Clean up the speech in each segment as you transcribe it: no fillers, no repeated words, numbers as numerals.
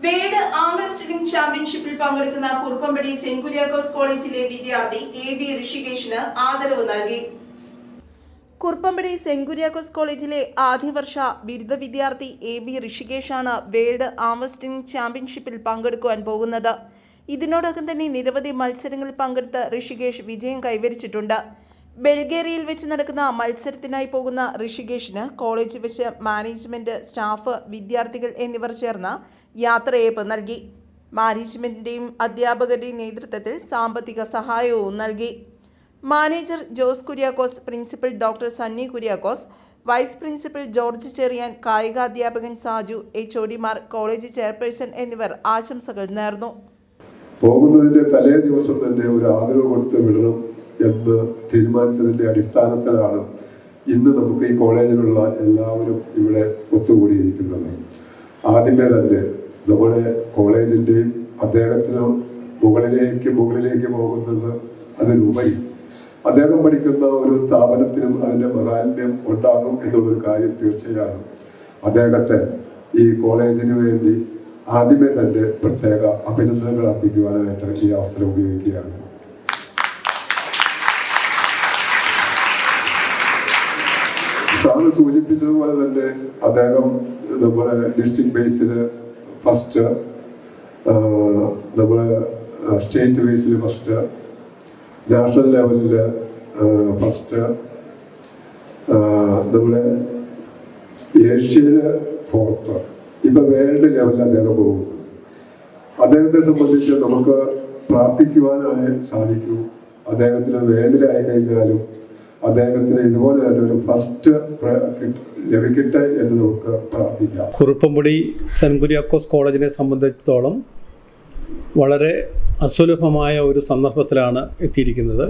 Word ആം wrestling ചാമ്പ്യൻഷിപ്പിൽ പങ്കെടുക്കുന്ന Kuruppampady saint Kuriakose കോളേജിലെ വിദ്യാർത്ഥി AB ഋഷികേഷിന് ആദരവ് നൽകി. കുറുപ്പമ്പടി സെന്റ് കുര്യാക്കോസ് കോളേജിലെ ആദ്യവർഷ ബിരുദ വിദ്യാർത്ഥി AB ഋഷികേഷാണ് വേഡ് ആം റെസ്ലിംഗ് ചാമ്പ്യൻഷിപ്പിൽ പങ്കെടുക്കുവാൻ പോകുന്നത്. ഇതിനോടകം തന്നെ നിരവധി മത്സരങ്ങളിൽ പങ്കെടുത്ത ഋഷികേഷ് വിജയം കൈവരിച്ചിട്ടുണ്ട്. ബൾഗേറിയയിൽ വെച്ച് നടക്കുന്ന മത്സരത്തിനായി പോകുന്ന ഋഷികേഷിന് കോളേജിൽ വെച്ച് മാനേജ്മെന്റ്, സ്റ്റാഫ്, വിദ്യാർത്ഥികൾ എന്നിവർ ചേർന്ന് യാത്രയയപ്പ് നൽകി. മാനേജ്മെന്റിന്റെയും അധ്യാപകരുടെയും നേതൃത്വത്തിൽ സാമ്പത്തിക സഹായവും നൽകി. Manager Jose Kuriakose, principal doctor Sunny Kuriakose, vice principal George Cherian, കായികാധ്യാപകൻ സാജു, HODമാർ, കോളേജ് ചെയർപേഴ്സൺ എന്നിവർ ആശംസകൾ നേർന്നു. പോകുന്നതിന്റെ തലേ ദിവസം തന്നെ ഒരു ആദരവ് കൊടുത്ത് വിടണം എന്ന് തീരുമാനിച്ചതിന്റെ അടിസ്ഥാനത്തിലാണ് ഇന്ന് നമുക്ക് ഈ കോളേജിലുള്ള എല്ലാവരും ഇവിടെ ഒത്തുകൂടിയിരിക്കുന്നത്. ആദ്യമേ തന്നെ നമ്മുടെ കോളേജിന്റെയും അദ്ദേഹത്തിന് മുകളിലേക്ക് പോകുന്നത് അതിനുപരി അദ്ദേഹം പഠിക്കുന്ന ഒരു സ്ഥാപനത്തിനും അതിന്റെ മഹാത്മ്യം ഉണ്ടാകും എന്നുള്ളൊരു കാര്യം തീർച്ചയാണ്. അദ്ദേഹത്തെ ഈ കോളേജിന് വേണ്ടി ആദ്യമേ തന്നെ പ്രത്യേക അഭിനന്ദനങ്ങൾ അർപ്പിക്കുവാനായിട്ട് ഈ അവസരം ഉപയോഗിക്കുകയാണ്. സാറ് സൂചിപ്പിച്ചതുപോലെ തന്നെ അദ്ദേഹം നമ്മുടെ ഡിസ്ട്രിക്ട് ബേസിൽ ഫസ്റ്റ്, നമ്മുടെ സ്റ്റേറ്റ് ബേസിൽ ഫസ്റ്റ്, നാഷണൽ ലെവലിൽ ഫസ്റ്റ്, നമ്മുടെ ഏഷ്യയില് ഫോർത്ത്, ഇപ്പൊ വേൾഡ് ലെവലിൽ അദ്ദേഹം പോകുന്നു. അദ്ദേഹത്തെ സംബന്ധിച്ച് നമുക്ക് പ്രാർത്ഥിക്കുവാനായി സാധിക്കൂ. അദ്ദേഹത്തിന് വേൾഡിലായി കഴിഞ്ഞാലും അദ്ദേഹത്തിന് ഇതുപോലെ തന്നെ ഒരു ഫസ്റ്റ് ലഭിക്കട്ടെ എന്ന് നമുക്ക് പ്രാർത്ഥിക്കാം. കുറുപ്പമ്പടി സെന്റ് കുര്യാക്കോസ് കോളേജിനെ സംബന്ധിച്ചിടത്തോളം വളരെ അസുലഭമായ ഒരു സന്ദർഭത്തിലാണ് എത്തിയിരിക്കുന്നത്.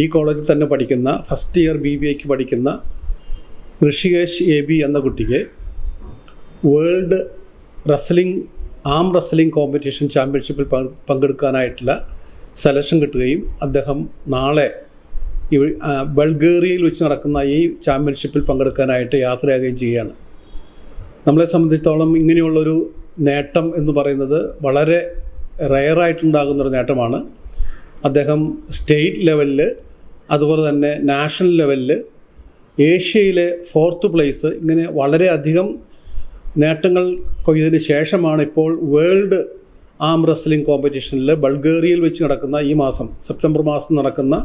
ഈ കോളേജിൽ തന്നെ പഠിക്കുന്ന ഫസ്റ്റ് ഇയർ BBAക്ക് പഠിക്കുന്ന ഋഷികേഷ് AB എന്ന കുട്ടിക്ക് വേൾഡ് ആം റെസ്ലിംഗ് കോമ്പറ്റീഷൻ ചാമ്പ്യൻഷിപ്പിൽ പങ്കെടുക്കാനായിട്ടുള്ള സെലക്ഷൻ കിട്ടുകയും അദ്ദേഹം നാളെ ബൾഗേറിയയിൽ വെച്ച് നടക്കുന്ന ഈ ചാമ്പ്യൻഷിപ്പിൽ പങ്കെടുക്കാനായിട്ട് യാത്രയാകുകയും ചെയ്യുകയാണ്. നമ്മളെ സംബന്ധിച്ചിടത്തോളം ഇങ്ങനെയുള്ളൊരു നേട്ടം എന്ന് പറയുന്നത് വളരെ റെയറായിട്ടുണ്ടാകുന്നൊരു നേട്ടമാണ്. അദ്ദേഹം സ്റ്റേറ്റ് ലെവലിൽ, അതുപോലെ തന്നെ നാഷണൽ ലെവലിൽ, ഏഷ്യയിലെ 4th പ്ലേസ്, ഇങ്ങനെ വളരെയധികം നേട്ടങ്ങൾ കൊയ്തതിന് ശേഷമാണ് ഇപ്പോൾ വേൾഡ് ആം റെസ്ലിംഗ് കോമ്പറ്റീഷനിൽ ബൾഗേറിയയിൽ വെച്ച് നടക്കുന്ന ഈ മാസം സെപ്റ്റംബർ മാസം നടക്കുന്ന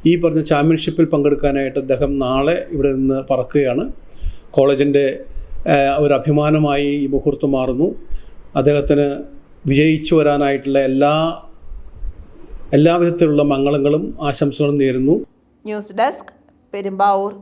ഈ പറഞ്ഞ ചാമ്പ്യൻഷിപ്പിൽ പങ്കെടുക്കാനായിട്ട് അദ്ദേഹം നാളെ ഇവിടെ നിന്ന് പറക്കുകയാണ്. കോളേജിൻ്റെ ഒരു അഭിമാനമായി ഈ മുഹൂർത്തം മാറുന്നു. അദ്ദേഹത്തിന് വിജയിച്ചു വരാനായിട്ടുള്ള എല്ലാവിധത്തിലുള്ള മംഗളങ്ങളും ആശംസകളും നേരുന്നു. News desk, Perumbavoor.